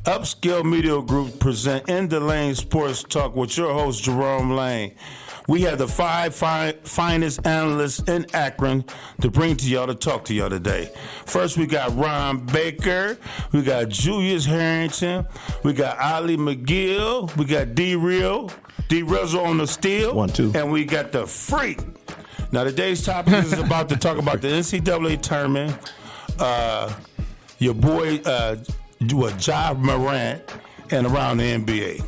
Upscale Media Group present In the Lane Sports Talk with your host, Jerome Lane. We have the five finest analysts in Akron to bring to y'all to talk to y'all today. First, we got Ron Baker. We got Julius Harrington. We got Ali McGill. We got D-Rizzo on the steel. 1, 2. And we got the Freak. Now, today's topic is about to talk about the NCAA tournament. Your boy, Ja Morant, and around the NBA.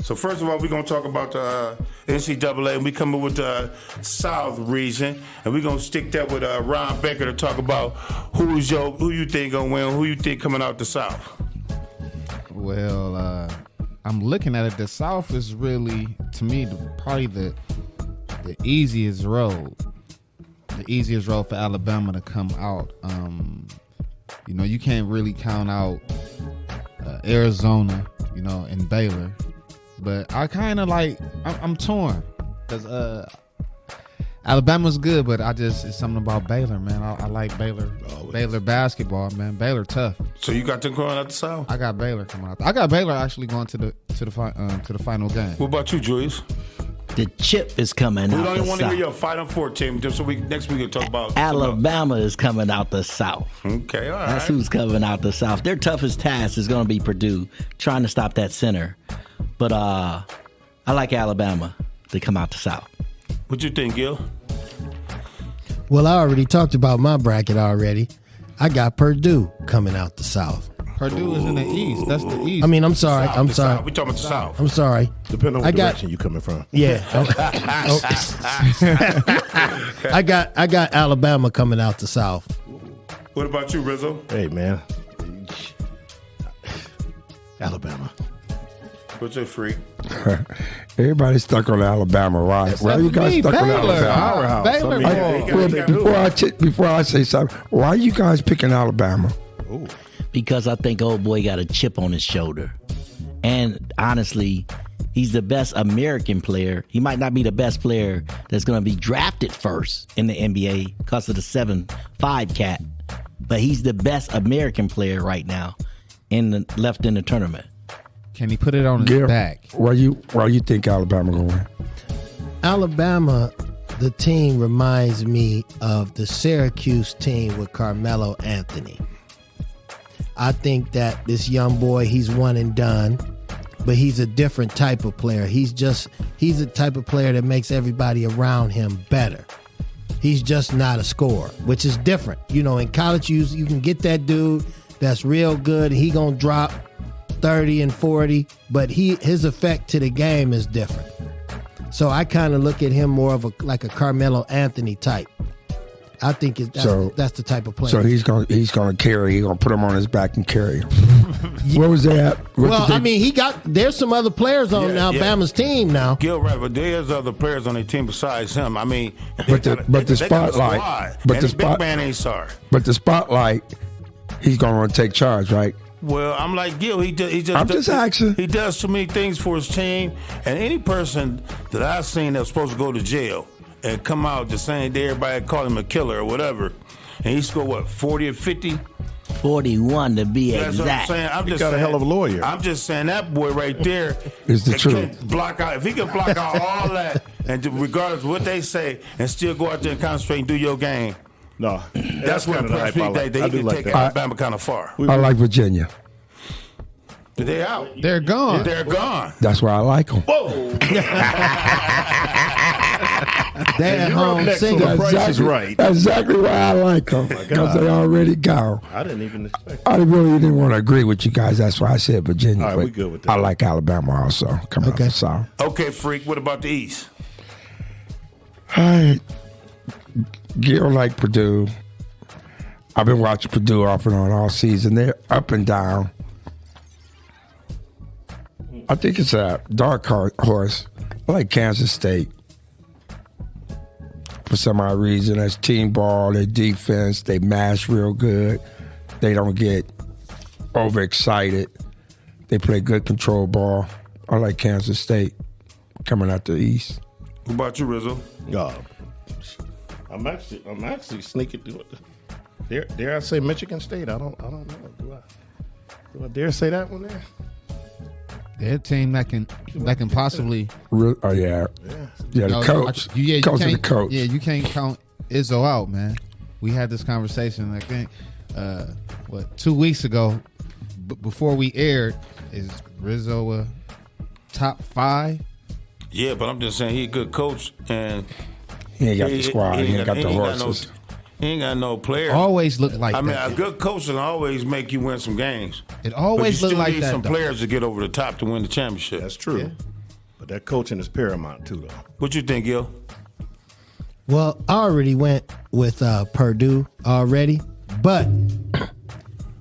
So first of all, we're going to talk about the NCAA, and we come up with the South region, and we're going to stick that with Ron Baker to talk about who you think going to win, who you think coming out the South. Well, I'm looking at it. The South is really, to me, probably the easiest road. The easiest road for Alabama to come out. You can't really count out Arizona, and Baylor. But I kind of I'm torn because Alabama's good, but it's something about Baylor, man. I like Baylor. Baylor basketball, man. Baylor tough. So you got them going out the South? I got Baylor coming out. I got Baylor actually going to the final game. What about you, Julius? The chip is coming out. We don't even want to hear your Final Four team, just so next week we'll talk about Alabama is coming out the South. Okay, all right. That's who's coming out the South. Their toughest task is going to be Purdue, trying to stop that center. But I like Alabama to come out the South. What you think, Gil? Well, I already talked about my bracket already. I got Purdue coming out the South. Purdue is in the East. That's the East. I mean, I'm sorry. South, I'm the sorry. South. We talking about the South. I'm sorry. Depending on what direction you coming from. Yeah. I got Alabama coming out the South. What about you, Rizzo? Hey, man. Alabama. What's your Freak? Everybody's stuck on Alabama. Why you guys stuck on Alabama? Baylor. Before I say something, why are you guys picking Alabama? Ooh. Because I think old boy got a chip on his shoulder. And honestly, he's the best American player. He might not be the best player that's going to be drafted first in the NBA because of the 7'5" cat. But he's the best American player right now left in the tournament. Can he put it on his back? Why you think Alabama going to win? Alabama, the team reminds me of the Syracuse team with Carmelo Anthony. I think that this young boy, he's one and done, but he's a different type of player. He's a type of player that makes everybody around him better. He's just not a scorer, which is different. In college, you can get that dude that's real good. He gonna drop 30 and 40, but his effect to the game is different. So I kind of look at him more of like a Carmelo Anthony type. I think that's the type of player. So he's gonna carry. He's gonna put him on his back and carry him. Where was that? There's some other players on Alabama's team now. Gil, right, but there's other players on their team besides him. I mean, but the spotlight, big man ain't sorry. But the spotlight, he's gonna take charge, right? Well, I'm like Gil. I'm just asking. He does too many things for his team, and any person that I've seen that's supposed to go to jail and come out the same day everybody call him a killer or whatever, and he scored 40 or 50? 41 to be That's exact. What I'm saying. He got a hell of a lawyer. I'm just saying that boy right there is the truth. If he can block out all that, and regardless of what they say, and still go out there and concentrate and do your game. No, that's what impressed me. That he can take Alabama kind of far. I like Virginia. They out. They're gone. They're gone. That's why I like them. Whoa. They're at home singing. That's exactly why I like them. Because they already gone. I didn't even expect I really didn't want to agree with you guys. That's why I said Virginia. All right, we good with that. I like Alabama also. Coming out the South. Okay, Freak. What about the East? Gil like Purdue. I've been watching Purdue off and on all season. They're up and down. I think it's a dark horse. I like Kansas State. For some odd reason, that's team ball, their defense, they mash real good. They don't get overexcited. They play good control ball. I like Kansas State coming out the East. What about you, Rizzo? I'm actually sneaking through it. Dare I say Michigan State? I don't know. Do I dare say that one there? They're a team that can possibly. Oh yeah. Yeah, the coach. Coach and the coach. Yeah, you can't count Izzo out, man. We had this conversation, I think, 2 weeks ago, before we aired. Is Rizzo a top 5? Yeah, but I'm just saying he's a good coach, and He ain't got the squad. He ain't got the horses. He ain't got no players. Always look like I mean, that. a good coach will always make you win some games. It always but you look still like need that. some though. players to get over the top to win the championship. That's true. Yeah. But that coaching is paramount too, though. What you think, Gil? Well, I already went with Purdue already, but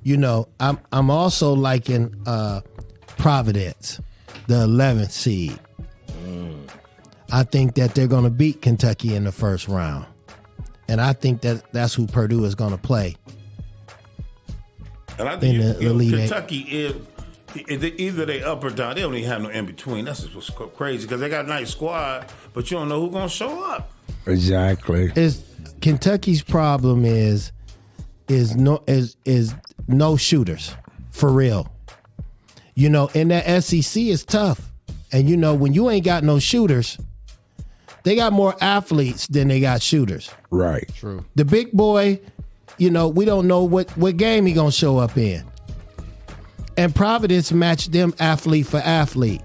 you know, I'm also liking Providence, the 11th seed. I think that they're going to beat Kentucky in the first round, and I think that's who Purdue is going to play. And I think In the Elite Eight. Kentucky is either they up or down. They don't even have no in between. That's just what's crazy because they got a nice squad, but you don't know who's going to show up. Exactly. Is Kentucky's problem is no shooters for real. You know, in that SEC is tough, and you know when you ain't got no shooters, they got more athletes than they got shooters. Right. True. The big boy, you know, we don't know what game he gonna show up in. And Providence matched them athlete for athlete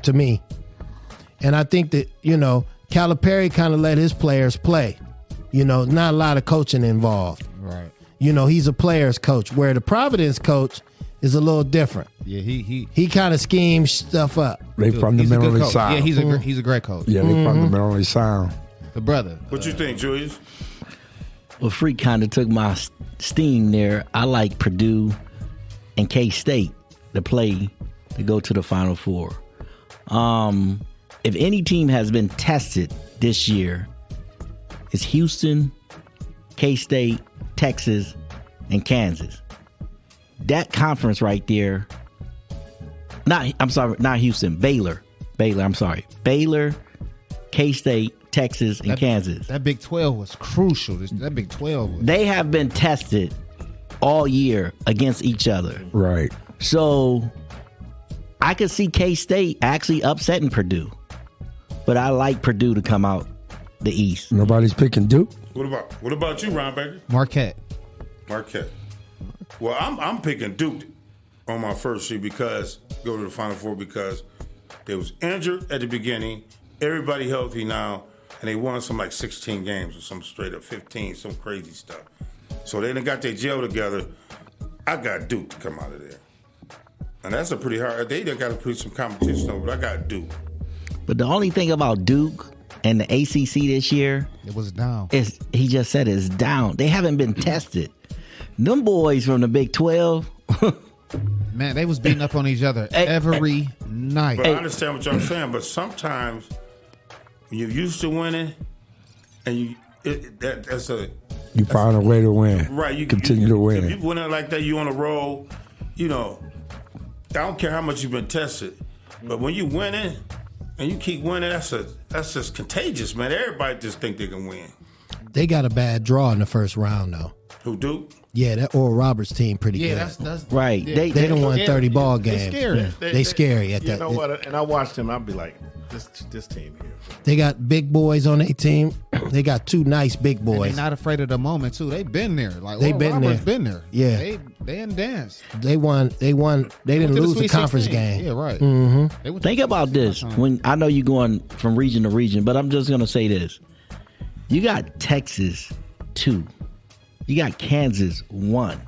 to me. And I think that, you know, Calipari kind of let his players play. You know, not a lot of coaching involved. Right. You know, he's a player's coach, where the Providence coach is a little different. Yeah, he He kind of schemes stuff up. They he's a good fundamentally coach. sound. Yeah, he's a great coach. Yeah, they fundamentally sound. The brother. What you think, Julius? Well, Freak kind of took my steam there. I like Purdue and K-State to play to go to the Final Four. If any team has been tested this year, it's Houston, K-State, Texas, and Kansas. That conference right there. Not Houston. Baylor, K-State, Texas, and Kansas. That Big 12 was crucial. That Big 12 was. They have been tested all year against each other. Right. So I could see K-State actually upsetting Purdue. But I like Purdue to come out the East. Nobody's picking Duke. What about you, Ron Baker? Marquette. Marquette. Well, I'm picking Duke on my first seed because go to the Final Four because they was injured at the beginning. Everybody healthy now, and they won some like 16 games or some straight up 15, some crazy stuff. So they done got their gel together. I got Duke to come out of there, and that's a pretty hard. They done got to put some competition over, but I got Duke. But the only thing about Duke and the ACC this year It was down. is he just said it's down. They haven't been tested. Them boys from the Big 12. Man, they was beating up on each other every night. But I understand what y'all saying. But sometimes when you're used to winning, and that's a You find a way to win. right. You continue to win. If you winning like that, you on a roll. You know, I don't care how much you've been tested, but when you winning and you keep winning, that's just contagious, man. Everybody just think they can win. They got a bad draw in the first round, though. Who do? Yeah, that Oral Roberts team pretty good. that's Right. Yeah. They They done won scary. 30 ball They games. scary. They scary at You that. know what? And I watched him. I'd be like, this team here. They got big boys on their team. They got two nice big And boys. they not afraid of the moment too. They been there. Like They Oral been Roberts there. been there. Yeah. They didn't dance. They won. They didn't lose the conference game. Yeah, right. Mm-hmm. Think about this. When I know you're going from region to region, but I'm just gonna say this: you got Texas 2, you got Kansas 1,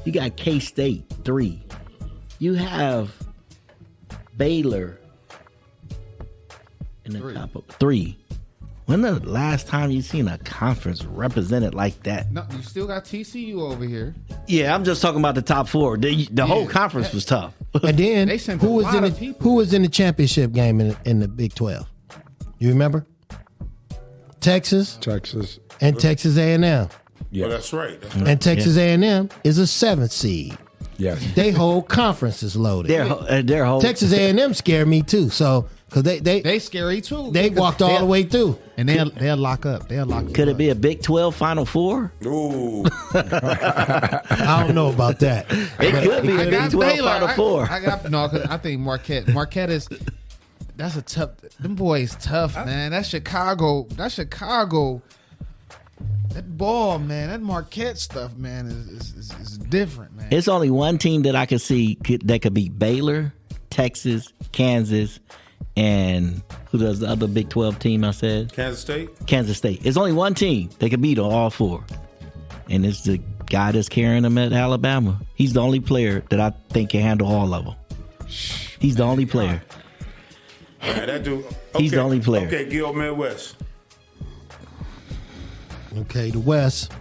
you got K-State 3, you have Baylor in the top of 3. When the last time you seen a conference represented like that? No, you still got TCU over here. Yeah, I'm just talking about the top 4. The whole conference was tough. And then They sent who a was lot in of the people. who was in the championship game in the Big 12? You remember? Texas Texas. and Texas A&M. Yeah. Well, that's right. That's right. And Texas A&M is a 7th seed. Yes. They whole conference is loaded. Their whole Texas A&M scare me too. So because They scary too. they walked all the way through. and they'll lock up. They'll lock. Could it be a Big 12 Final Four? Ooh. I don't know about that. It could be a Big 12 Final Four. Cause I think Marquette is. That's a tough. Them boys tough, man. That Chicago. That ball, man. That Marquette stuff, man, is different, man. It's only one team that I could see that could beat Baylor, Texas, Kansas, and who does the other Big 12 team I said? Kansas State? Kansas State. It's only one team that could beat all four. And it's the guy that's carrying them at Alabama. He's the only player that I think can handle all of them. He's the only player. All right, that dude. He's the only player. Okay, Gil Midwest. Okay, the West.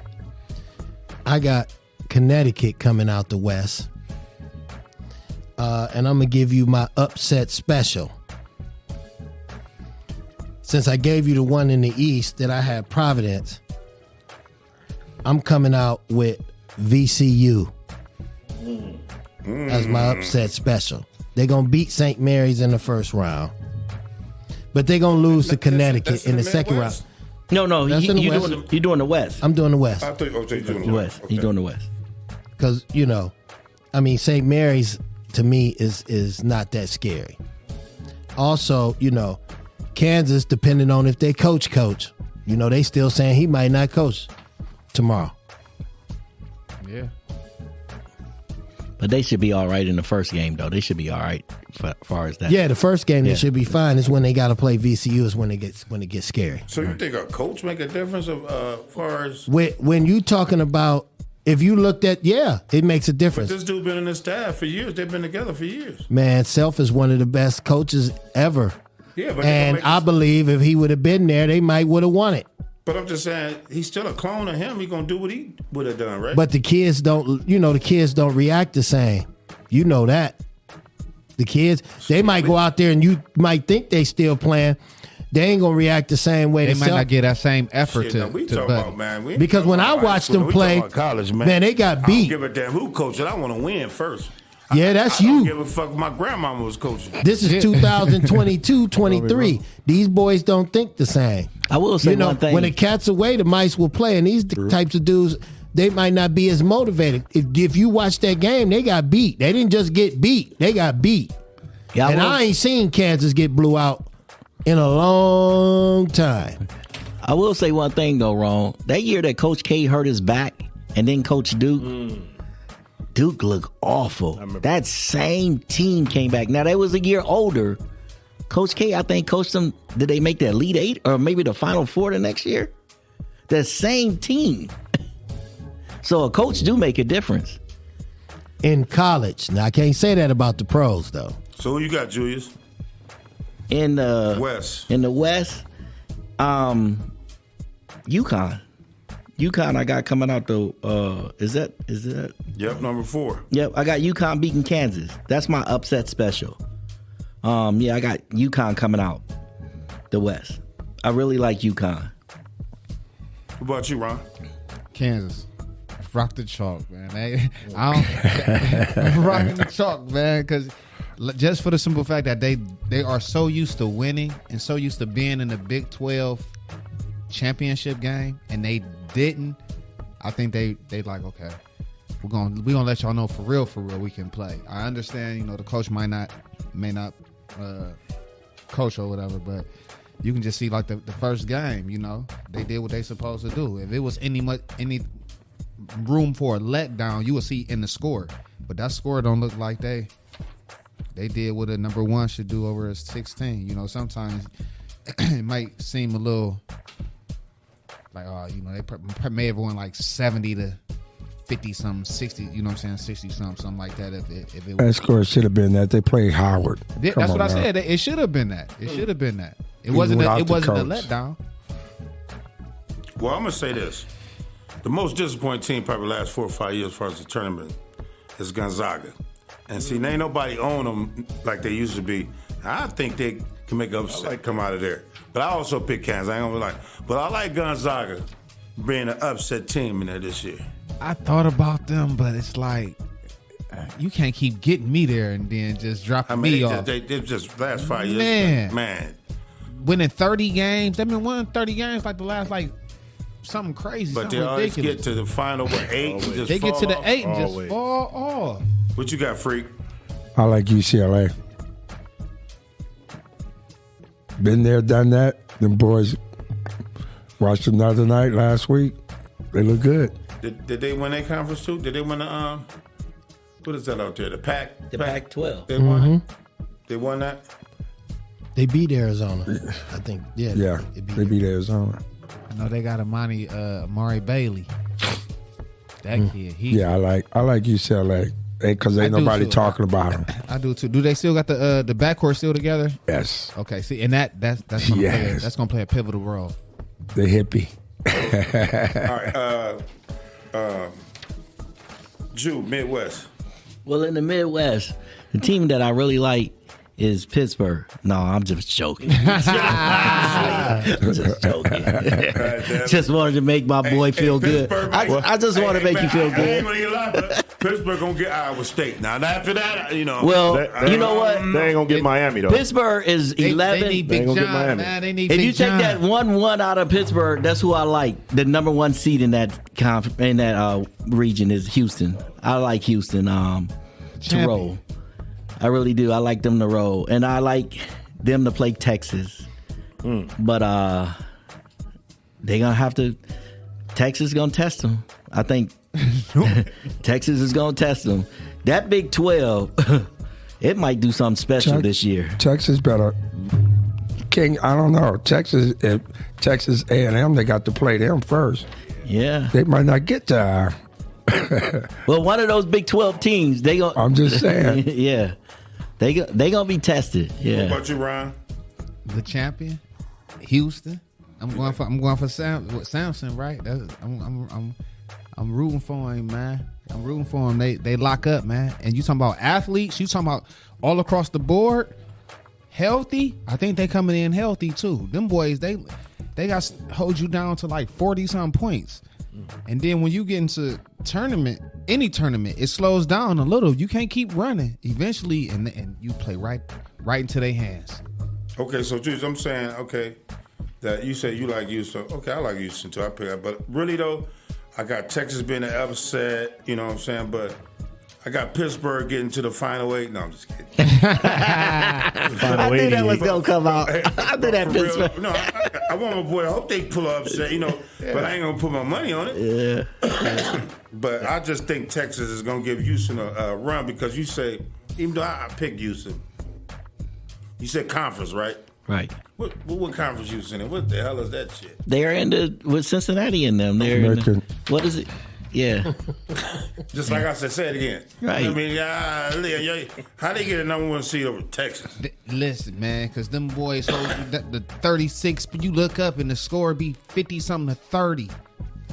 I got Connecticut coming out the West. And I'm going to give you my upset special. Since I gave you the one in the East that I had Providence, I'm coming out with VCU as my upset special. They're going to beat St. Mary's in the first round. But they're going to lose to Connecticut That's in the the second Midwest? round. No, That's in the you're West. doing the West. I'm doing the West. I thought you doing The West. Okay. He's doing the West. Because, St. Mary's to me is not that scary. Also, Kansas, depending on if they coach, they still saying he might not coach tomorrow. Yeah. But they should be all right in the first game, though. They should be all right as far as that. Yeah, the first game Yeah. they should be fine. It's when they got to play VCU is when it gets scary. So you think a coach make a difference as far as... When you talking about, if you looked at, it makes a difference. This dude been in the staff for years. They've been together for years. Man, Self is one of the best coaches ever. Yeah, but And I believe if he would have been there, they might would have won it. But I'm just saying, he's still a clone of him. He gonna do what he would have done, right? But the kids don't react the same. You know that. The kids, they might go out there and you might think they still playing. They ain't gonna react the same way. They to might Self. not get that same effort Shit, to now we to talking Buddy. about, man. We ain't Because talking when I about high watched school. them We play, talking about college, man, they got I don't beat. give a damn who coaching. I want to win first. Yeah, that's I don't you. give a fuck if my grandmama was coaching. This is 2022, 23. These boys don't think the same. I will say one thing. When the cat's away, the mice will play. And these types of dudes, they might not be as motivated. If you watch that game, they got beat. They didn't just get beat. They got beat. Yeah, And I ain't seen Kansas get blew out in a long time. I will say one thing, though, Ron. That year that Coach K hurt his back and then Coach Duke, Duke looked awful. That same team came back. Now, they was a year older. Coach K, I think, coached them. Did they make the Elite Eight or maybe the Final Four the next year? The same team. So a coach do make a difference. In college. Now, I can't say that about the pros, though. So who you got, Julius? In the West. In the West, UConn. UConn I got coming out the is that Yep, number 4. Yep, I got UConn beating Kansas. That's my upset special. Yeah, I got UConn coming out the West. I really like UConn. What about you, Ron? Kansas. Rock the chalk, man. I'm rocking the chalk, man, because just for the simple fact that they are so used to winning and so used to being in the Big 12 championship game, and they didn't. I think they like, okay, we're gonna let y'all know for real we can play. I understand, the coach may not coach or whatever, but you can just see like the first game, they did what they supposed to do. If it was any room for a letdown, you will see in the score. But that score don't look like they did what a number 1 should do over a 16. Sometimes it might seem a little like, they may have won like 70 to 50 something, 60, 60 something like that. If it That was, score should have been that. They played Howard. that's Come what on I now. said. It should have been that. It should have been that. It Even wasn't. without It the wasn't a coach. letdown. Well, I'm gonna say this: the most disappointing team probably the last 4 or 5 years, as far as the tournament, is Gonzaga. And see, ain't nobody own them like they used to be. I think they can make upset come out of there. But I also pick Kansas. I ain't gonna be like, but I like Gonzaga being an upset team in there this year. I thought about them, but it's like you can't keep getting me there and then just dropping I mean, me off. they just last 5 years. Man. Winning 30 games. They've been winning 30 games like the last something crazy. But something they always ridiculous. get to the final with 8. and just They get to fall the off. 8 and just Always. fall off. What you got, Freak? I like UCLA. Been there, done that. Them boys watched them the other night, last week. They look good. Did they win their conference too? Did they win the what is that out there? The Pac? The Pac-12. They won it? They won that? They beat Arizona. I think. Yeah. Yeah, they beat Arizona. I know they got Amari Bailey. That kid. Yeah, I like UCLA because I ain't do nobody too. talking about them. I do too. Do they still got the backcourt still together? Yes, Okay, see, and that's gonna Yes. that's gonna play a pivotal role. they hippie. All right. Jew, Midwest. Well, in the Midwest, the team that I really like is Pittsburgh. No, I'm just joking. Just joking. Just wanted to make my boy feel good. Pittsburgh, I just want to make you feel I ain't good. gonna get lie, but Pittsburgh gonna get Iowa State. Now after that, Well, They- you know what? They ain't gonna get Miami though. Pittsburgh is They 11. need They Big ain't gonna get John, Miami. man. They need If Big you take John. that 1-1 out of Pittsburgh, that's who I like. The number 1 seed in that region is Houston. I like Houston to Champion. roll. I really do. I like them to roll, and I like them to play Texas. But they gonna have to. Texas is gonna test them. I think Texas is gonna test them. That Big 12, it might do something special Check. this year. Texas better. King, I don't know. Texas A&M, they got to play them first. Yeah. They might not get to. Well, one of those Big 12 teams, they gonna. I'm just saying. Yeah, they gonna be tested. What Yeah, about you, Ron? the champion, Houston. I'm going for Samson, right? I'm rooting for him, man. I'm rooting for him. They lock up, man. And you talking about athletes? You talking about all across the board, healthy? I think they coming in healthy too. Them boys, they got to hold you down to like 40-something points. And then when you get into any tournament, it slows down a little. You can't keep running. Eventually, and you play right into their hands. Okay, so Juice, I'm saying, that you said you like Houston. Okay, I like Houston too. I pick up. But really though, I got Texas being an upset, you know what I'm saying? But I got Pittsburgh getting to the final 8. No, I'm just kidding. I knew that was gonna come out. I knew that For real, Pittsburgh. no, I want my boy. I hope they pull up upset, but I ain't gonna put my money on it. Yeah, But I just think Texas is gonna give Houston a run because you say, even though I picked Houston, you said conference, right? right. What conference Houston in? What the hell is that shit? They're with Cincinnati in them. They're in American. what is it? Yeah, Just like I said, say it again. Right. I mean, how they get a number 1 seed over Texas? Listen, man, because them boys hold you the 36, but you look up and the score be 50-something to 30.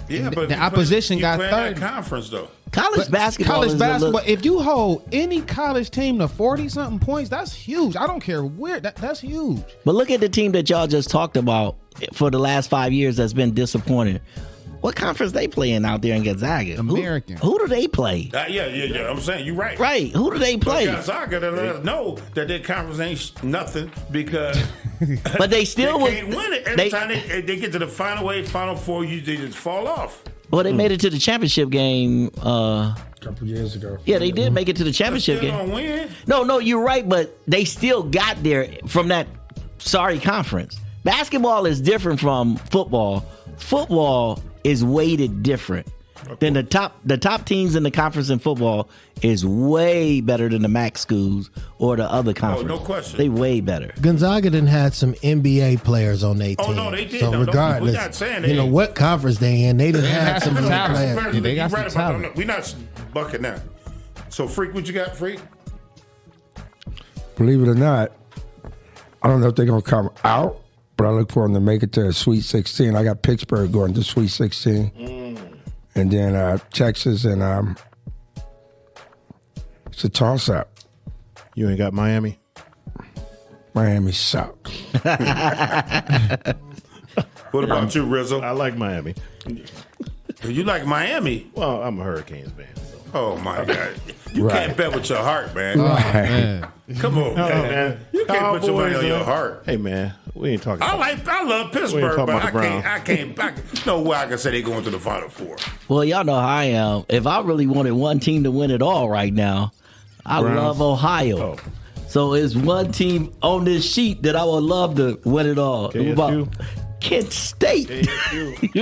Yeah, but the opposition you got playing that 30. conference though. college basketball. College is basketball, A if you hold any college team to 40-something points, that's huge. I don't care where. That's huge. but look at the team that y'all just talked about for the last 5 years that's been disappointing. What conference they playing out there in Gonzaga? American. Who do they play? Yeah. I'm saying you're right. Right. Who do they But play? Gonzaga, they let us know that their conference ain't nothing because But they still they can't win it. Every they- time they get to the final 8, final 4, they just fall off. Well, they made it to the championship game. A couple years ago. Yeah, they did make it to the Still championship game. don't win. No, you're right, but they still got there from that sorry conference. Basketball is different from football. Football is weighted different. Then the top teams in the conference in football is way better than the MAC schools or the other conference. no question. They way better. Gonzaga done had some NBA players on their team. Oh, no, they did. So No, don't- regardless, we're not saying they- what conference they in, they done had some of those talent. players. Yeah, they got You're some right about talent. that. We're not bucking now. So, Freak, what you got, Freak? Believe it or not, I don't know if they're going to come out, but I look for them to make it to a Sweet 16. I got Pittsburgh going to Sweet 16. And then Texas and it's a toss-up. You ain't got Miami. Miami sucks. What about you, Rizzo? I like Miami. You like Miami? Well, I'm a Hurricanes fan. So. Oh my God! You Right. can't bet with your heart, man. Man. Come on, man. man. You can't put your money on your heart. Hey, man, we ain't talking. I about love We ain't Pittsburgh, talking but about the Browns. I can't. No way I can say they going to the Final Four. Well, y'all know how I am. If I really wanted one team to win it all right now, I Browns. love Ohio. Oh. So it's one team on this sheet that I would love to win it all. KSU. Kent State.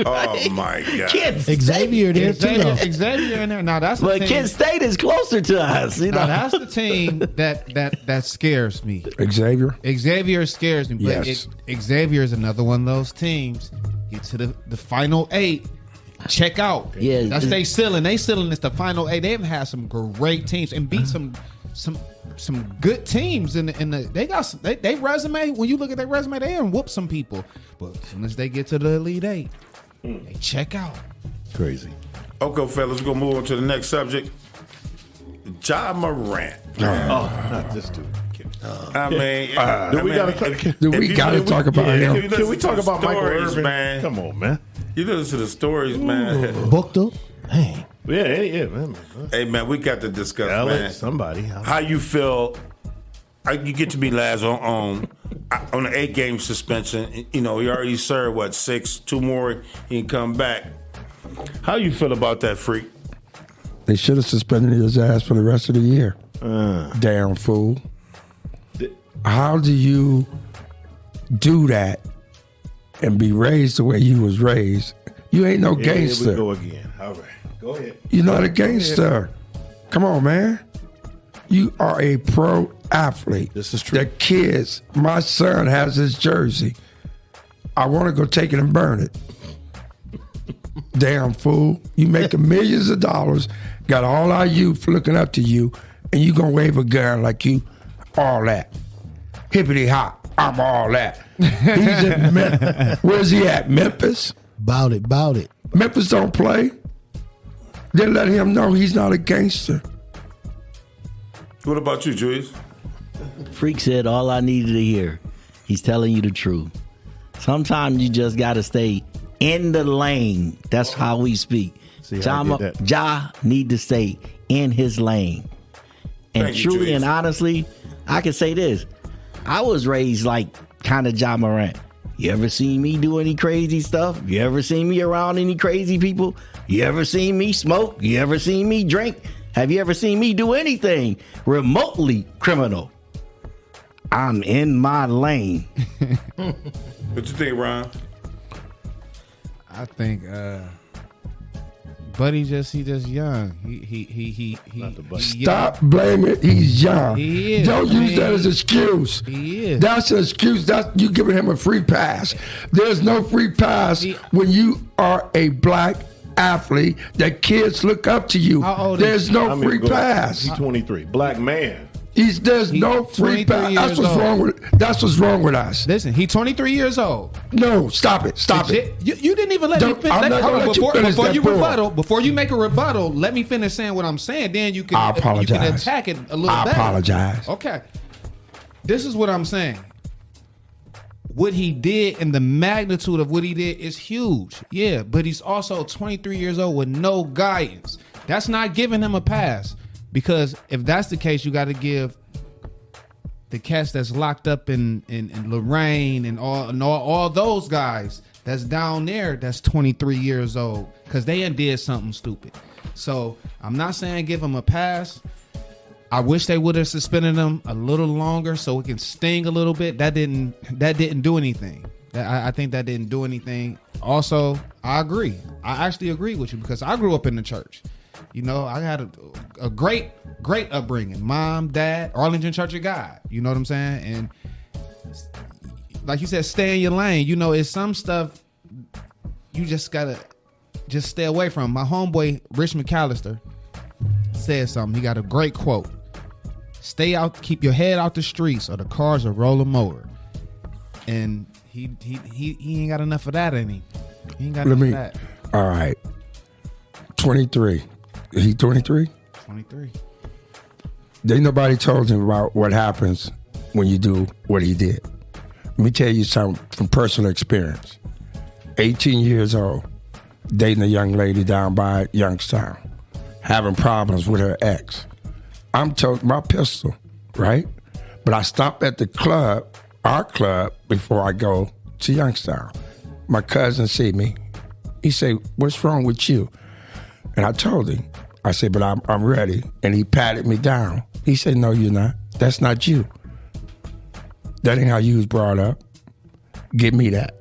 Oh my God! Kent State. Xavier there too, though. Xavier in there. Now that's the But team. Kent State is closer to us. You know? Now that's the team that scares me. Xavier. Xavier scares me. But Yes. Xavier is another one of those teams. Get to the final 8. Check out. Yeah. That's they ceiling. They ceiling is the final 8. They've had some great teams and beat some good teams in the they got some, they resume. When you look at their resume, they done whoop some people. But as soon as they get to the Elite 8, they check out. crazy. Okay, fellas, we're gonna move on to the next subject. Ja Morant. Oh, not this dude. I mean, Do we gotta talk about him? Can we talk about Michael stories, Irvin? man? Come on, man. You listen to the stories, man. Booked Dang. Yeah, man. Hey, man, we got to discuss, man. Alex, somebody. How you feel? You get to be last on an 8-game suspension. You know, he already served 6, 2 more. He can come back. How you feel about that, freak? They should have suspended his ass for the rest of the year. Damn fool. How do you do that and be raised the way you was raised? You ain't no Here we gangster. go again. All right, go ahead. You're not a gangster. Come on, man. You are a pro athlete. This is true. The kids, my son has his jersey. I want to go take it and burn it. Damn fool. You making millions of dollars, got all our youth looking up to you, and you gonna wave a gun like you all that. Hippity hop, I'm all that. He's in where's he at? Memphis? Bout it. Memphis don't play. They let him know he's not a gangster. What about you, Julius? Freak said all I needed to hear. He's telling you the truth. Sometimes you just got to stay in the lane. That's how we speak. See how I did that? Ja need to stay in his lane. And Thank you, truly Julius. and honestly, I can say this. I was raised like kind of Ja Morant. You ever seen me do any crazy stuff? You ever seen me around any crazy people? You ever seen me smoke? You ever seen me drink? Have you ever seen me do anything remotely criminal? I'm in my lane. What you think, Ron? I think Buddy he just young. He Not the Buddy. Stop blaming. He's young. He is, Don't use that man. as an excuse. He is. That's an excuse. That's you giving him a free pass. There's no free pass when you are a black athlete that kids look up to you. How old is There's he? no I mean, free go ahead. pass. He's 23. Black man. There's no free 23 pass. That's years what's old. wrong with. That's what's wrong with us. Listen, he's 23 years old. No, stop it. Stop it. You didn't even let me Don't- finish. I'm not gonna let you finish Before that you bull. rebuttal, before you make a rebuttal, let me finish saying what I'm saying. Then you can I apologize. You can attack it a little I better. apologize. Okay. This is what I'm saying. What he did and the magnitude of what he did is huge. Yeah, but he's also 23 years old with no guidance. That's not giving him a pass. Because if that's the case, you got to give the cats that's locked up in Lorraine and all those guys that's down there that's 23 years old because they did something stupid. So I'm not saying give him a pass. I wish they would have suspended him a little longer so it can sting a little bit. That didn't do anything. I think that didn't do anything. Also, I agree. I actually agree with you because I grew up in the church. You know, I had a great upbringing. Mom, dad, Arlington Church of God. You know what I'm saying? And like you said, stay in your lane. You know, it's some stuff you just gotta just stay away from. My homeboy, Rich McAllister, said something. He got a great quote. Stay out, keep your head out the streets or the cars will roll him over. And he ain't got enough of that, ain't he? He ain't got enough of that. All right. 23. Is he 23? 23. Ain't nobody told him about what happens when you do what he did. Let me tell you something from personal experience. 18 years old, dating a young lady down by Youngstown. having problems with her ex. I'm told my pistol, right? But I stop at the club, our club, before I go to Youngstown. My cousin see me. He say, "What's wrong with you?" And I told him. I said, "But I'm ready." And he patted me down. He said, "No, you're not. That's not you. That ain't how you was brought up. Give me that.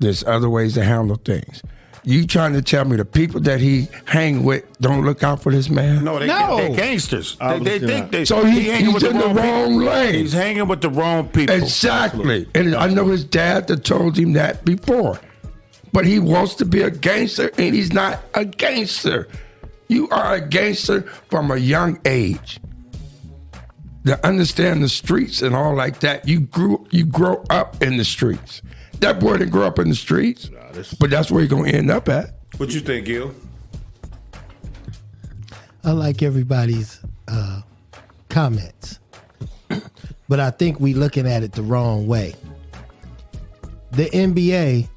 There's other ways to handle things." You trying to tell me the people that he hang with don't look out for this man? No, they're gangsters. They think they. So he's in the wrong lane. He's hanging with the wrong people. Exactly. And I know his dad that told him that before. But he wants to be a gangster, and he's not a gangster. You are a gangster from a young age. To understand the streets and all like that, you grow up in the streets. That boy didn't grow up in the streets, but that's where he's going to end up at. What you think, Gil? I like everybody's comments, but I think we looking at it the wrong way. The NBA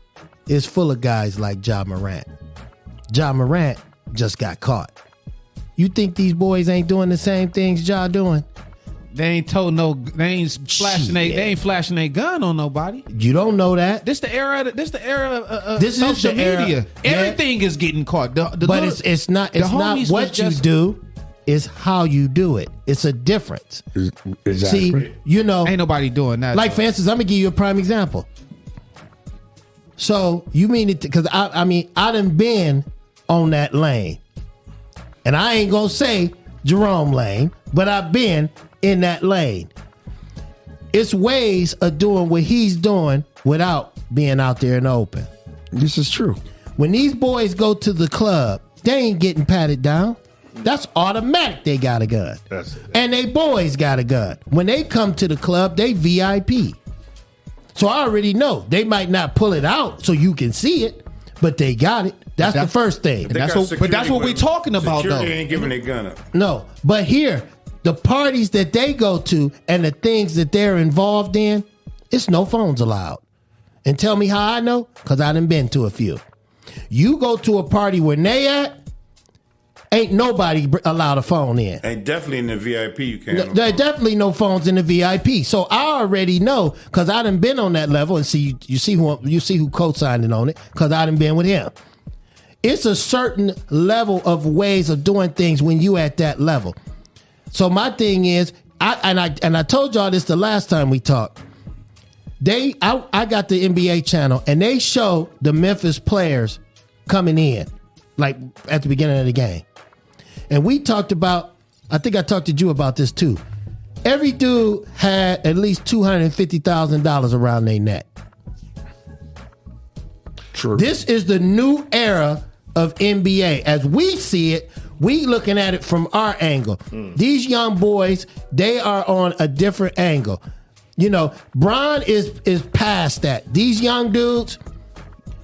is full of guys like Ja Morant. Ja Morant just got caught. You think these boys ain't doing the same things Ja doing? They ain't flashing their gun on nobody. You don't know that. This the era of This is social the era. media. Yeah. Everything is getting caught. But it's not homies what was you just- do, it's how you do it. It's a difference. Exactly. See, you know, ain't nobody doing that. like though. for instance, I'm gonna give you a prime example. So you mean it? Because I mean, I done been on that lane, and I ain't gonna say Jerome Lane, but I've been in that lane. It's ways of doing what he's doing without being out there in the open. This is true. When these boys go to the club, they ain't getting patted down. That's automatic. They got a gun. That's it. And they boys got a gun. When they come to the club, they VIP. So I already know they might not pull it out so you can see it, but they got it. That's the first thing. That's what we talking about, though. Security ain't giving their gun up. No, but here, the parties that they go to and the things that they're involved in, it's no phones allowed. And tell me how I know? Because I done been to a few. You go to a party where they at, ain't nobody allowed a phone in. And definitely in the VIP, you can't. There are definitely no phones in the VIP. So I already know because I done been on that level and see you see who co-signing on it because I done been with him. It's a certain level of ways of doing things when you at that level. So my thing is, I told y'all this the last time we talked. I got the NBA channel and they show the Memphis players coming in, like at the beginning of the game. And we talked about, I think I talked to you about this too. Every dude had at least $250,000 around their neck. True. This is the new era of NBA. As we see it, we looking at it from our angle. These young boys, they are on a different angle. You know, Bron is past that. These young dudes,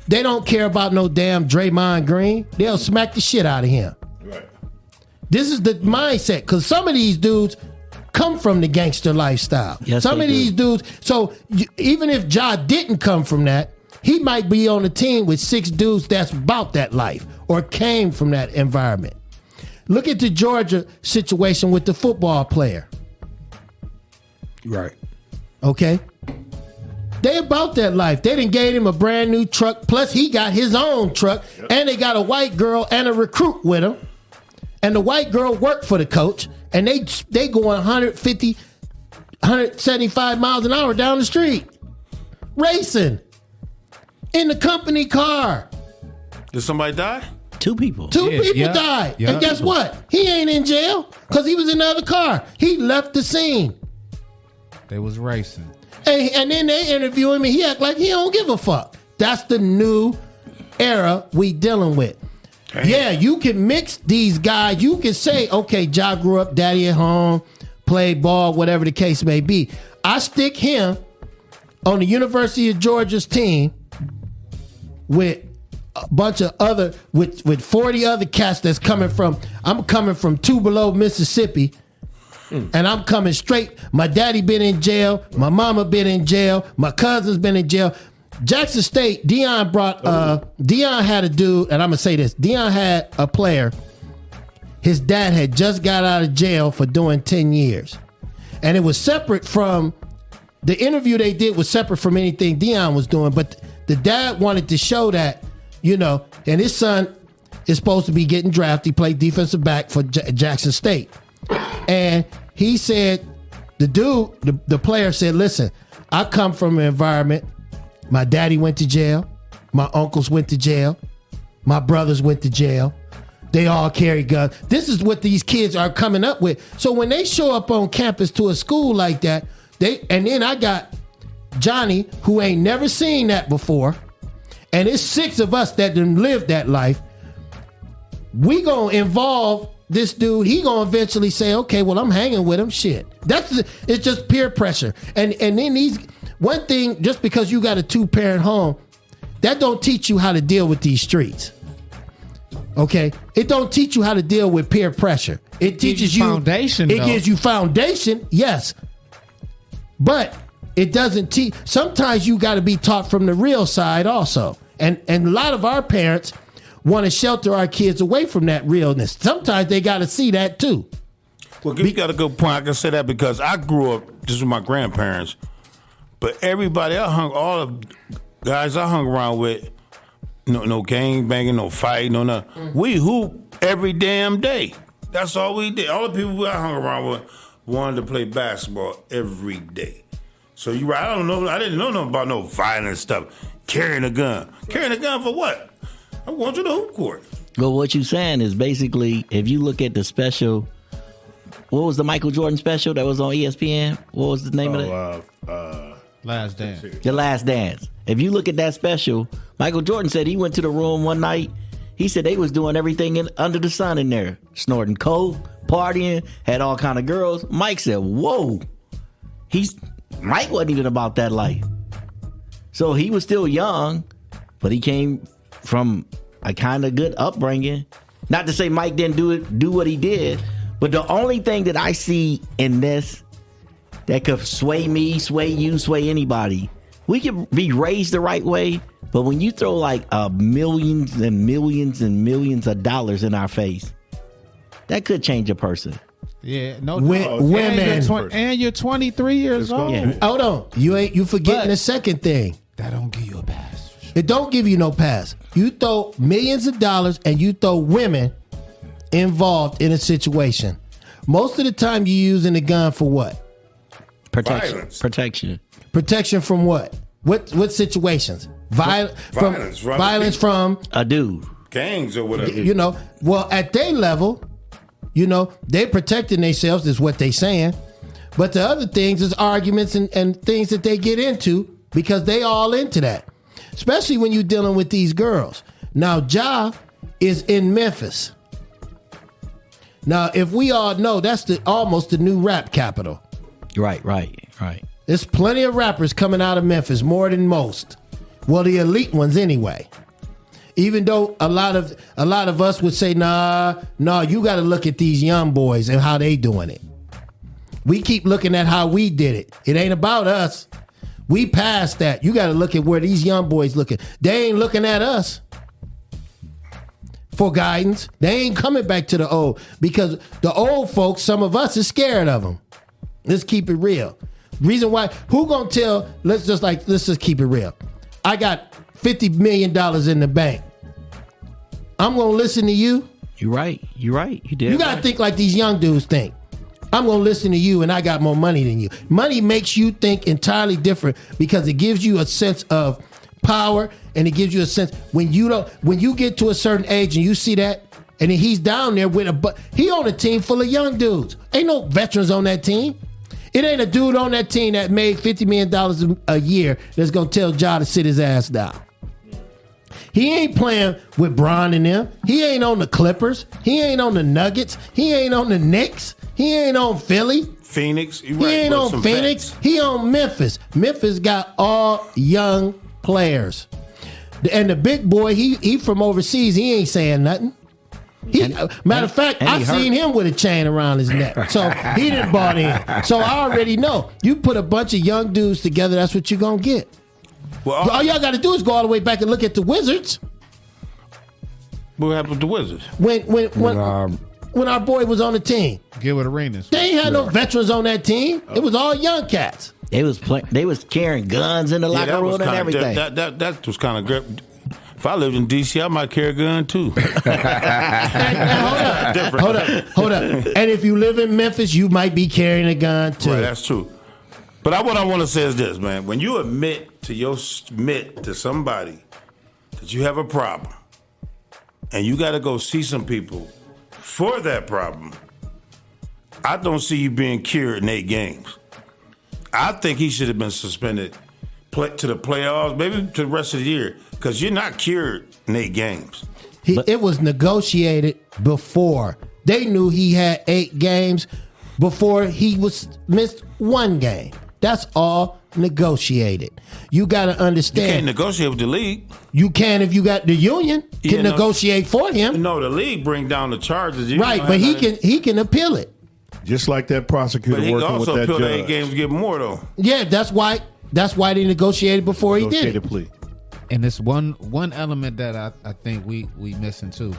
they don't care about no damn Draymond Green. They'll smack the shit out of him. Right. This is the mindset, because some of these dudes come from the gangster lifestyle. Yes, some they of these dudes, so even if Ja didn't come from that, he might be on a team with 6 dudes that's about that life or came from that environment. Look at the Georgia situation with the football player. Right. Okay? They about that life. They done gave him a brand new truck, plus he got his own truck, and they got a white girl and a recruit with him. And the white girl worked for the coach, and they going 150, 175 miles an hour down the street. Racing. In the company car. Did somebody die? 2 people. Two people died. Yeah. And guess what? He ain't in jail because he was in the other car. He left the scene. They was racing. And then they interview him and he act like he don't give a fuck. That's the new era we dealing with. Damn. Yeah, you can mix these guys. You can say, okay, Ja grew up, daddy at home, played ball, whatever the case may be. I stick him on the University of Georgia's team with a bunch of other, with 40 other cats that's coming from, I'm coming from Tupelo, Mississippi. And I'm coming straight. My daddy been in jail. My mama been in jail. My cousin's been in jail. Jackson State, Deion had a dude, and I'm going to say this. Deion had a player. his dad had just got out of jail for doing 10 years. And it was separate from, the interview they did was separate from anything Deion was doing, but the dad wanted to show that, you know, and his son is supposed to be getting drafted. He played defensive back for Jackson State. And he said, the player said, listen, I come from an environment, my daddy went to jail, my uncles went to jail, my brothers went to jail. They all carry guns. This is what these kids are coming up with. So when they show up on campus to a school like that, and then I got Johnny, who ain't never seen that before, and it's 6 of us that done lived that life. We gonna involve this dude. He gonna eventually say, okay, well, I'm hanging with him. Shit, it's just peer pressure. And then one thing, just because you got a 2-parent home, that don't teach you how to deal with these streets. Okay, it don't teach you how to deal with peer pressure. It teaches you foundation. It gives you foundation, yes, but it doesn't teach. Sometimes you got to be taught from the real side also, and a lot of our parents want to shelter our kids away from that realness. Sometimes they got to see that too. Well, you got a good point. I can say that because I grew up just with my grandparents, but everybody all the guys I hung around with, no gang banging, no fighting, no nothing. We hoop every damn day. That's all we did. All the people I hung around with wanted to play basketball every day. So you right, I didn't know nothing about no violent stuff. Carrying a gun for what? I'm going to the hoop court. Well, what you're saying is basically, if you look at the special, what was the Michael Jordan special that was on ESPN? What was the name of that? Last Dance. The Last Dance. If you look at that special, Michael Jordan said he went to the room one night. He said they was doing everything under the sun in there, snorting coke, partying, had all kind of girls. Mike said, "Whoa." Mike wasn't even about that life. So he was still young, but he came from a kind of good upbringing. Not to say Mike didn't do what he did, but the only thing that I see in this that could sway me, sway you, sway anybody, we could be raised the right way, but when you throw like millions and millions and millions of dollars in our face, that could change a person. Yeah, no women. And you're 23 years old. Yeah. Hold on, you forgetting the second thing. That don't give you a pass. It don't give you no pass. You throw millions of dollars and you throw women involved in a situation. Most of the time you're using the gun for what? Protection. Violence. Protection. Protection from what? What situations? Violence from A dude. Gangs or whatever. you know. Well, at their level, you know, they protecting themselves is what they saying. But the other things is arguments and things that they get into because they all into that. Especially when you're dealing with these girls. Now, Ja is in Memphis. Now, if we all know, that's almost the new rap capital. Right. There's plenty of rappers coming out of Memphis, more than most. Well, the elite ones anyway. Even though a lot of us would say, nah, you got to look at these young boys and how they doing it. We keep looking at how we did it. It ain't about us. We passed that. You got to look at where these young boys looking. They ain't looking at us for guidance. They ain't coming back to the old because the old folks, some of us is scared of them. Let's keep it real. Reason why, who gonna tell, let's just keep it real. I got $50 million in the bank. I'm gonna listen to you. You're right. You did. You gotta think like these young dudes think. I'm gonna listen to you and I got more money than you. Money makes you think entirely different because it gives you a sense of power and it gives you a sense when you get to a certain age and you see that and he's down there he on a team full of young dudes. Ain't no veterans on that team. It ain't a dude on that team that made $50 million a year that's going to tell Ja to sit his ass down. He ain't playing with Bron and them. He ain't on the Clippers. He ain't on the Nuggets. He ain't on the Knicks. He ain't on Philly. Phoenix. He ain't on Phoenix. He on Memphis. Memphis got all young players. And the big boy, he from overseas. He ain't saying nothing. Matter of fact, I seen him with a chain around his neck. So he didn't bought in. So I already know. You put a bunch of young dudes together, that's what you're going to get. Well, all y'all got to do is go all the way back and look at the Wizards. what happened to the Wizards? When when our boy was on the team? Gilbert Arenas. They ain't had no veterans on that team. It was all young cats. They was carrying guns in the locker that was room and kinda everything. That was kind of great. If I lived in D.C., I might carry a gun too. And hold up. And if you live in Memphis, you might be carrying a gun too. Right, that's true. But what I want to say is this, man. When you admit to somebody that you have a problem, and you got to go see some people for that problem, I don't see you being cured in 8 games. I think he should have been suspended to the playoffs, maybe to the rest of the year, because you're not cured in 8 games. It was negotiated before. They knew he had 8 games before he was missed 1 game. That's all negotiated. You got to You can't understand. negotiate with the league. You can if you got the union can Yeah, no. negotiate for him, No, the league bring down the charges. You right? don't But have he nothing- can appeal it. Just like that prosecutor But he can working with also that appeal the 8 judge. games to get more though. Yeah, that's why they negotiated before he did Negotiated it. plea. And it's one element that I think we missing too.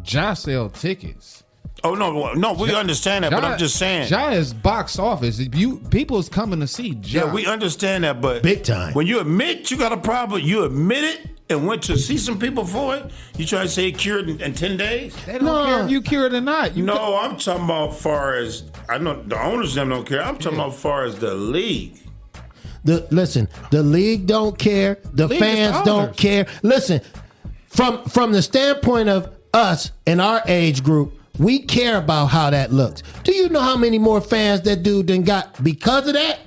Ja sell tickets. Oh no, we understand that, but I'm just saying. Ja is box office. People's coming to see Ja. Yeah, we understand that, but Big time. When you admit you got a problem, you admit it and went to see some people for it. You try to say it cured in 10 days? They don't No. care if you cure it or not. You No, I'm talking about far as I know the owners them don't care. I'm talking about far as the league. Listen, the league don't care. The League is fans the don't owners. care. Listen, from the standpoint of us and our age group, we care about how that looks. Do you know how many more fans that dude done got because of that?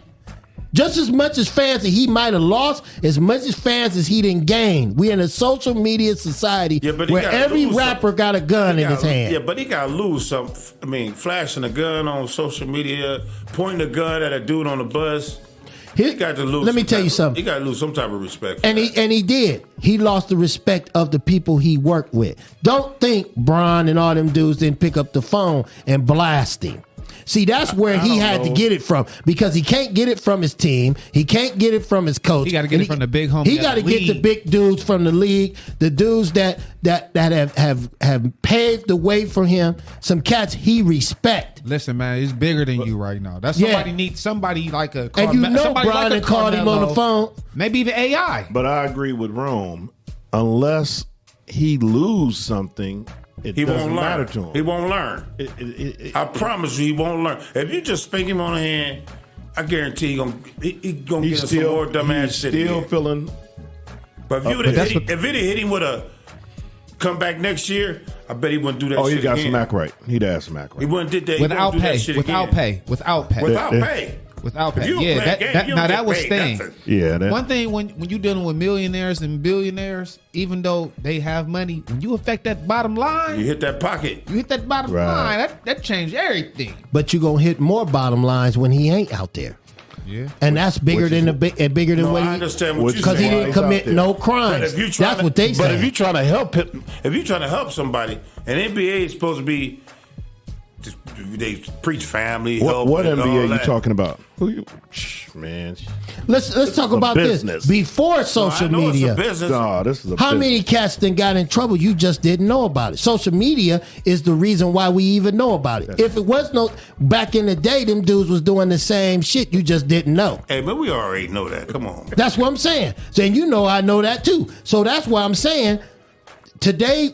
Just as much as fans that he might have lost, as much as fans as he didn't gain. We in a social media society Yeah, but he where gotta every lose rapper some- got a gun He in his gotta- hand. Yeah, but he got to lose some. I mean, flashing a gun on social media, pointing a gun at a dude on the bus. He got to lose. Let me some tell type you of- something. He got to lose some type of respect. And he did. He lost the respect of the people he worked with. Don't think Bron and all them dudes didn't pick up the phone and blast him. See, that's where he don't had to know. get it from because he can't get it from his team. He can't get it from his coach. He gotta get And it from the big homie He at got to the get the league. big dudes from the league, the dudes that have paved the way for him. Some cats he respect. Listen, man, it's bigger than you right now. That's Yeah. somebody needs somebody like a And you know somebody Bron like a had called him on the Carmelo. phone. Maybe even AI. But I agree with Rome. Unless he lose something, it he doesn't won't matter learn. to him. He won't learn. I promise you, he won't learn. If you just spank him on the hand, I guarantee he gonna He's get some more still, dumbass he's shit. still again. feeling. But if you but would that's have hit him with a come back next year, I bet he wouldn't do that. Oh, shit he got again. smack right. He'd ask smack He right. wouldn't did that. He Without wouldn't do that pay. shit Without again. pay. Without pay. Without Yeah. pay. Without If pay. you Yeah, play a game, you don't now get that was paid staying. nothing. Yeah, that. One thing when you're dealing with millionaires and billionaires, even though they have money, when you affect that bottom line, You hit that pocket. you hit that bottom Right. line, that changed everything. But you gonna hit more bottom lines when he ain't out there. Yeah. And that's bigger which than is- bigger than No, what I he, understand what which you're is because he saying. why didn't he's out commit there. no But crimes. if you That's what they But say. if you're trying to help him, if you're trying to help somebody, and NBA is supposed to be, they preach family. What, help, what and all NBA you that. talking about? Who you? Man, let's talk a about business. this before No, I social know media. It's a business. no, this is a. How business. many cats then got in trouble? You just didn't know about it. Social media is the reason why we even know about it. If it was no back in the day, them dudes was doing the same shit. You just didn't know. Hey, man, we already know that. Come on, man. That's what I'm saying. Saying you know I know that too. So that's why I'm saying today,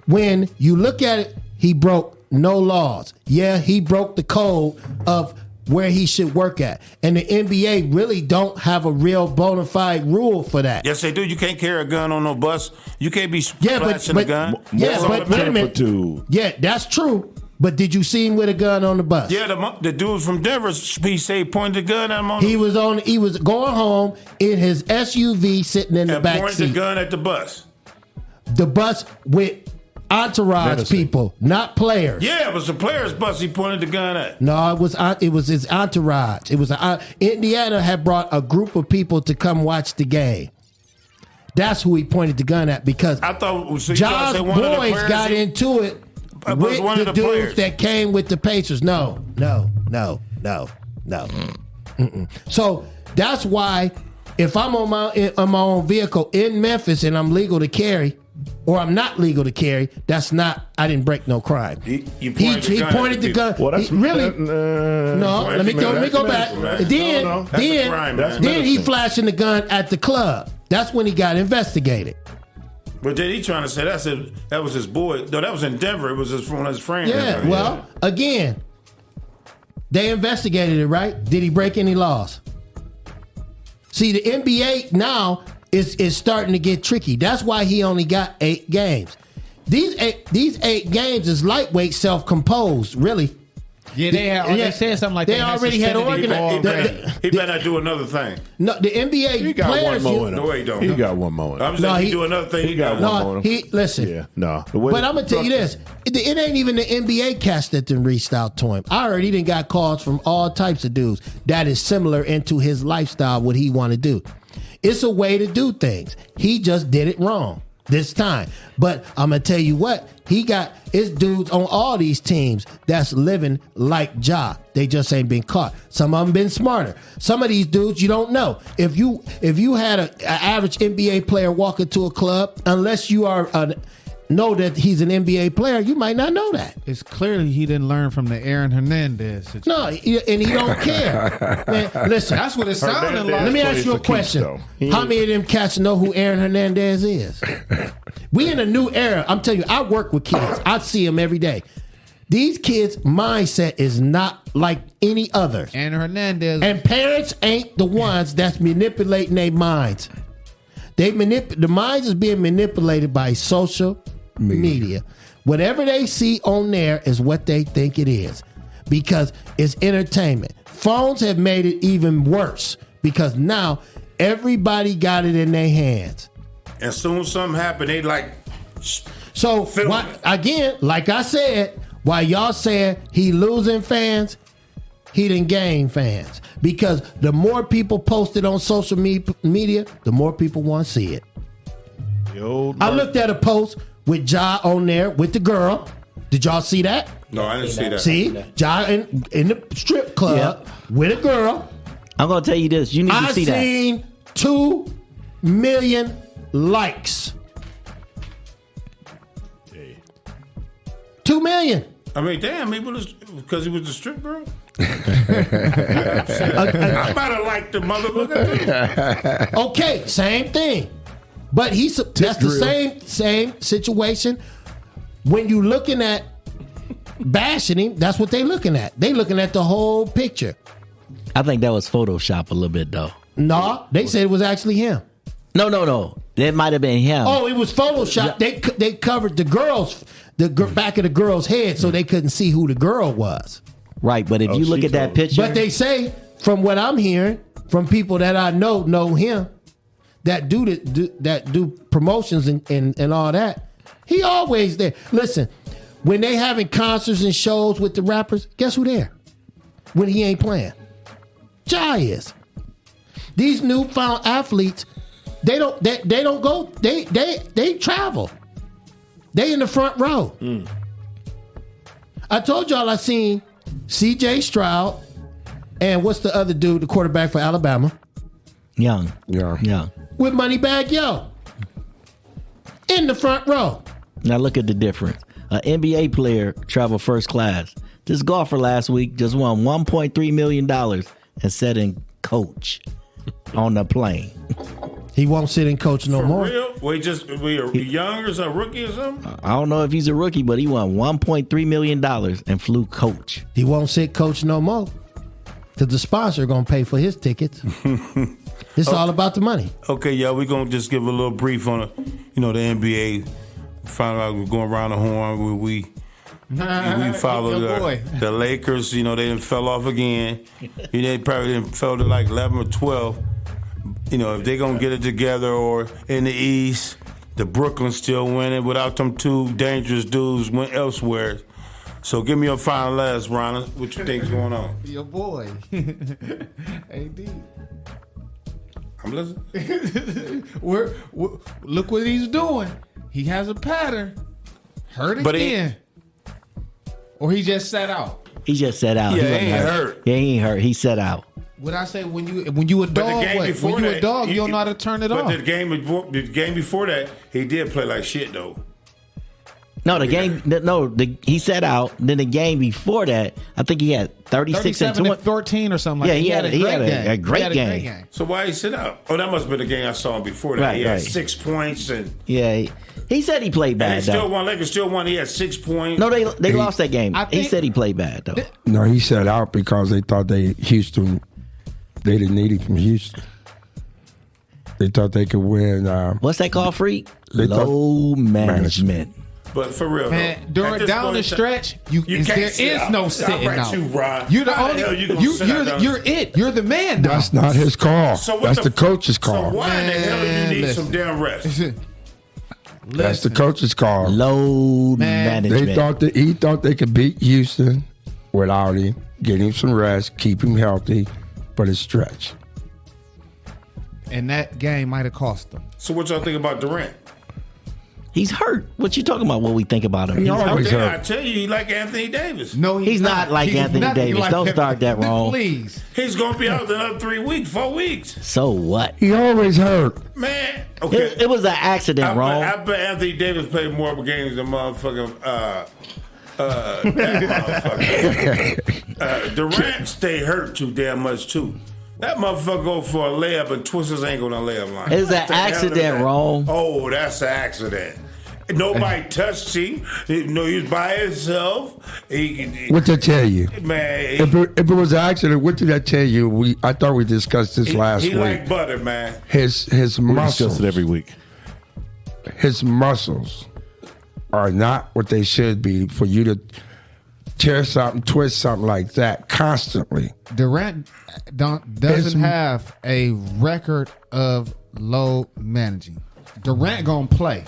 when you look at it, he broke no laws. Yeah, he broke the code of where he should work at. And the NBA really don't have a real bona fide rule for that. Yes, they do. You can't carry a gun on no bus. You can't be Yeah, flashing a gun. yeah, That's all but that wait a matters. minute. Turpitude. Yeah, that's true. But did you see him with a gun on the bus? Yeah, the dude from Denver, he say pointed the gun at him on He was going home in his SUV sitting in the and back pointed the seat. gun at the bus. The bus with entourage Medicine. people, not players. Yeah, it was the player's bus he pointed the gun at. No, it was his entourage. It was Indiana had brought a group of people to come watch the game. That's who he pointed the gun at because I thought so you John's say one of the boys players got he- into it But was with one the of the dudes players. that came with the Pacers. No. Mm-mm. So that's why if I'm on my own vehicle in Memphis and I'm legal to carry, or I'm not legal to carry, that's not. I didn't break no crime. He He pointed the gun. Well, that's really. no. No, let me go back. Then, No, no. That's a crime, man. then he medicine. flashing the gun at the club. That's when he got investigated. But then he trying to say that was his boy. No, that was in Denver. It was one of his friends. Yeah. Well, again, they investigated it, right? Did he break any laws? See, the NBA now is starting to get tricky. That's why he only got 8 games. These eight games is lightweight, self-composed, really. Yeah, they said something like they that. already had He organized. better not do another thing. No, the NBA He got players. one more in him. No, he don't. He got one more in him. I'm saying No, he he- do another thing. He got one more in him. Listen. Yeah, no. But I'm gonna tell you this: it ain't even the NBA cast that then reached out to him. I already done got calls from all types of dudes that is similar into his lifestyle, what he want to do. It's a way to do things. He just did it wrong this time. But I'm gonna tell you what, it's dudes on all these teams that's living like Ja. They just ain't been caught. Some of them been smarter. Some of these dudes you don't know. If you had an average NBA player walk into a club, unless you are know that he's an NBA player, you might not know that. It's clearly he didn't learn from the Aaron Hernandez situation. No, and he don't care. Man, listen, That's what it sounded Hernandez- like. let me ask plays you a for keeps, question. though. He How ain't- many of them cats know who Aaron Hernandez is? We in a new era. I'm telling you, I work with kids. I see them every day. These kids' mindset is not like any other. Aaron Hernandez. And parents ain't the ones that's manipulating their minds. The minds is being manipulated by social media. Whatever they see on there is what they think it is, because it's entertainment. Phones have made it even worse because now everybody got it in their hands. And soon something happened, they like, So again, like I said, while y'all saying he losing fans, he didn't gain fans, because the more people post it on social media, the more people want to see it. I looked at a post with Ja on there with the girl. Did y'all see that? no, I didn't see that. See, Ja in the strip club with a girl. I'm gonna tell you this. You need to I see that. seen 2 million likes. 2 million. I mean, damn, because he was a strip girl. I might have liked the motherfucker too. Okay, same thing. But that's the same situation. When you looking at bashing him, that's what they looking at. They looking at the whole picture. I think that was Photoshop a little bit though. No, they said it was actually him. No. That might have been him. Oh, it was Photoshop. They covered the back of the girl's head so they couldn't see who the girl was. Right, but if you look she at that told- picture, But they say, from what I'm hearing from people that I know him, that do promotions and all that, he always there. Listen, when they having concerts and shows with the rappers, guess who there? When he ain't playing, Ja is. These newfound athletes, they don't go. They travel. They in the front row. I told y'all I seen C.J. Stroud and what's the other dude, the quarterback for Alabama, young. with Moneybag Yo in the front row. Now look at the difference. An NBA player traveled first class. This golfer last week just won $1.3 million and sat in coach on the plane. He won't sit and coach no For more. real? We are young or a rookie or something? I don't know if he's a rookie, but he won $1.3 million and flew coach. He won't sit coach no more because the sponsor gonna pay for his tickets. It's all about the money. Okay, y'all, we're going to just give a little brief on the NBA. Found out we're going around the horn. We follow Your boy. the Lakers. They didn't fell off again. They probably didn't fell to like 11 or 12. If they're going to get it together, or in the East, the Brooklyn still winning without them two dangerous dudes went elsewhere. So give me your final last, Ron. What you think's going on? Your boy. AD. I'm listening. Look what he's doing. He has a pattern. Hurt But again. Or he just sat out. He just sat out. Yeah, He wasn't he ain't hurt. Yeah, he ain't hurt. He sat out. What I say when you a dog, when you a dog, you don't know how to turn it off. But the game before that, he did play like shit though. No, he set out. Then the game before that, I think he had 36 and 20. 13 or something like Yeah, that. he had a great game. So why he sit out? Oh, that must have been the game I saw him before that. Right, he had right. 6 points and Yeah, he said he played and bad he still though. won. Lakers still won. He had 6 points. No, they lost that game. I He think- said he played bad though. No, he sat out because they thought they didn't need him from Houston. They thought they could win. What's that called, Freak? They thought- Low management. But for real, Man, though, during at this down point the in stretch, you there can't sit is out. no I'm sitting right out. too, Ron. You're the How the only. hell you gonna sit out down- You're it. You're the man now. That's not his call. So what That's the coach's call. So why in the hell do you need listen. some damn rest? That's the coach's call. Low Man, They management. he thought they could beat Houston without him, get him some rest, keep him healthy, but it's stretch. And that game might have cost them. So what y'all think about Durant? He's hurt. What you talking about? What we think about him? He He's always hurt. I hurt. tell you, he like Anthony Davis. No, He's not like Anthony nothing Davis. like Don't him. start that wrong. Please. He's gonna be out another 3 weeks, 4 weeks. So what? He always hurt. Man, okay. It was an accident, wrong. I bet Anthony Davis played more games than motherfucking that motherfucker. Durant stay hurt too damn much too. That motherfucker go for a layup and twist his ankle on the layup line. It's an What the hell is accident, that? wrong. Oh, that's an accident. Nobody touched him. He was by himself. What did I tell you? Man, If it was an accident, what did I tell you? I thought we discussed this last he week. like butter, man. His We discuss muscles, it every week. his muscles are not what they should be for you to tear something, twist something like that constantly. Durant doesn't have a record of low managing. Durant gonna play.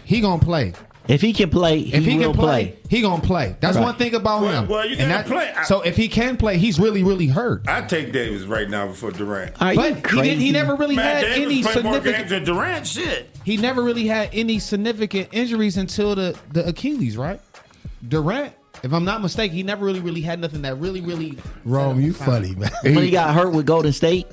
He gonna play. If he can play, If he will can play, he gonna play. That's Right. one thing about him. Well, you And gotta play. So if he can play, he's really, really hurt. I take Davis right now before Durant. Are you But crazy? he never really Man, had Davis any played more games significant. than Durant. Shit. He never really had any significant injuries until the Achilles, right? Durant, if I'm not mistaken, he never really had nothing that really. Rome, you funny, man. When he got hurt with Golden State,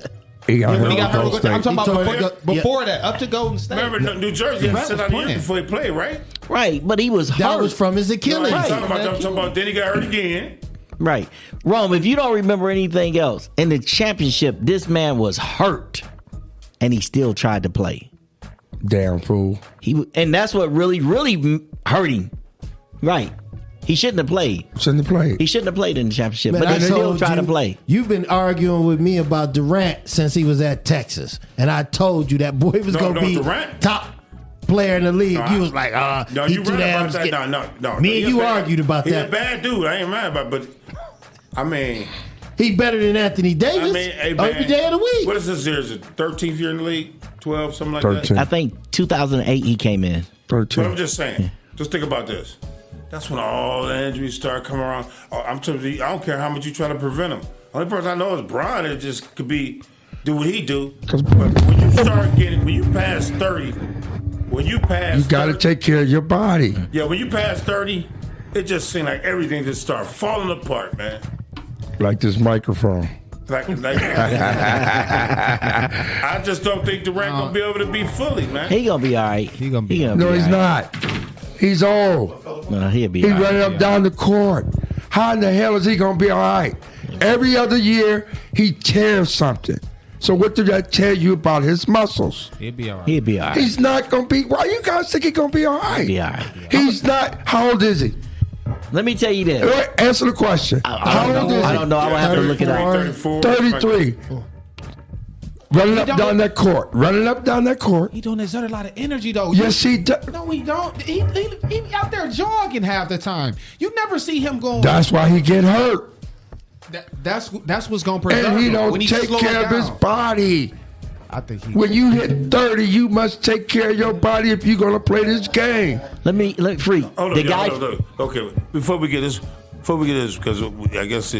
He got When he got hurt hurt, with Golden I'm talking State. about before that, up to Golden State. Remember, New Jersey had to Durant sit was out a year playing. before he played, right? right? But he was That hurt. was from his No, Achilles. I'm Right. talking about then he got hurt again. Right. Rome, if you don't remember anything else, in the championship, this man was hurt and he still tried to play. Damn fool. And that's what really hurt him. Right. He shouldn't have played. Shouldn't have played. He shouldn't have played in the championship, Man, but I they still told try to you, play. You've been arguing with me about Durant since he was at Texas, and I told you that boy was going to be Durant? top player in the league. No, you was like, No, he you too right damn about that. scared. No. Me and He you a bad- argued about He's that. a bad dude. I ain't mad about it, but I mean, He better than Anthony Davis hey, every man, day of the week. What is this year? Is it 13th year in the league? 12, something like 13. I think 2008 he came in. that? But 13. I'm just saying. Just think about this. That's when all the injuries start coming around. I'm telling you, I don't care how much you try to prevent them. Only person I know is Bron. It just could be do what he do. But when you start getting, when you pass 30, You got to 30 take care of your body. Yeah, when you pass 30, it just seems like everything just start falling apart, man. Like this microphone. Like I just don't think Durant gonna be able to be fully, man. He gonna be all right. He gonna be- No, he's all right. not. He's old. No, he'll be He's all right. running up down the court. How in the hell is he going to be all right? Every other year, he tears something. So what did that tell you about his muscles? He'll be all right. He'll be all right. He's not going to be. Why you guys think he's going to be all right? He'll be all right. He's not. How old is he? Let me tell you this. Wait, answer the question. I How don't old know. is I he? don't know. I would have to look it up. 34. 33. Running up down that court. Running up down that court. He don't exert a lot of energy though. Yes, he does. No, he don't. He out there jogging half the time. You never see him going. That's why he get hurt. That's what's going to preserve And he him. don't When take slow care it of his down. body. I think he. When you hit 30, you must take care of your body if you're going to play this game. Let freak. Hold on, The guy. hold on. Okay, before we get this, because I guess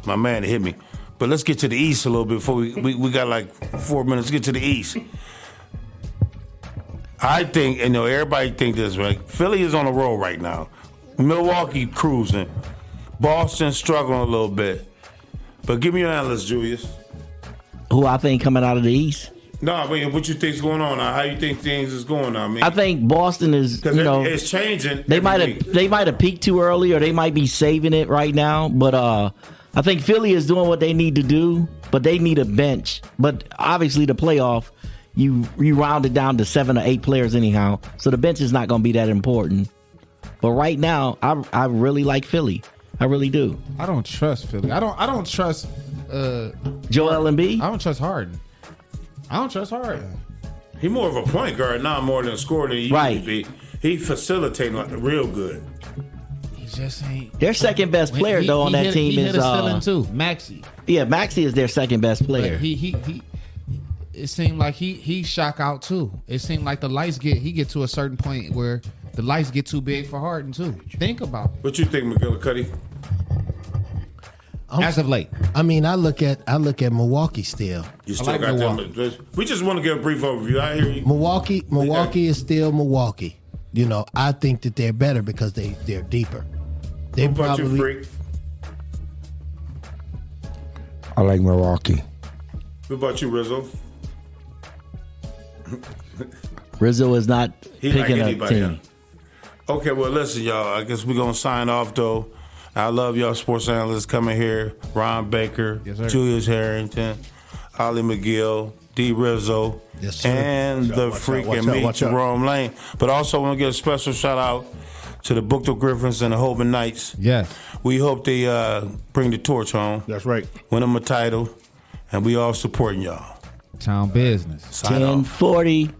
my man hit me. But let's get to the East a little bit before we got like 4 minutes to get to the East. I think, everybody think this, right? Philly is on a roll right now. Milwaukee cruising. Boston struggling a little bit. But give me your analysis, Julius. Who I think coming out of the East? No, I mean, what you think's going on now? How you think things is going now? I mean, I think Boston is, because you know, it's changing. they every might have week. peaked too early, or they might be saving it right now. But I think Philly is doing what they need to do, but they need a bench. But obviously, the playoff, you round it down to 7 or 8 players anyhow, so the bench is not going to be that important. But right now, I really like Philly. I really do. I don't trust Philly. I don't trust Joel Embiid. I don't trust Harden. I don't trust Harden. He more of a point guard now, more than a scorer than he used Right. to be. He facilitating like real good. He just ain't. Their second best player though on that team he is hit a ceiling too. Maxey. Maxey is their second best player. But he it seemed like he shock out too. It seemed like the lights get to a certain point where the lights get too big for Harden too. Think about it. What you think, McGillicuddy? As of late. I mean, I look at Milwaukee still. You still like got Milwaukee. them. We just want to get a brief overview. I hear you. Milwaukee is still Milwaukee. You know, I think that they're better because they're deeper. They What about you, probably Freak? I like Milwaukee. What about you, Rizzo? Rizzo is not He like picking a anybody, team. huh? Okay, well, listen, y'all. I guess we're going to sign off, though. I love y'all sports analysts coming here. Ron Baker, Yes, sir. Julius Harrington, Ollie McGill, D. Rizzo, Yes, sir. and the freaking me, Jerome Lane. But also want to give a special shout out to the Bookto Griffins and the Holman Knights. Yes. We hope they bring the torch home, That's right. win them a title, and we all supporting y'all. Town business. Sign off. 1040.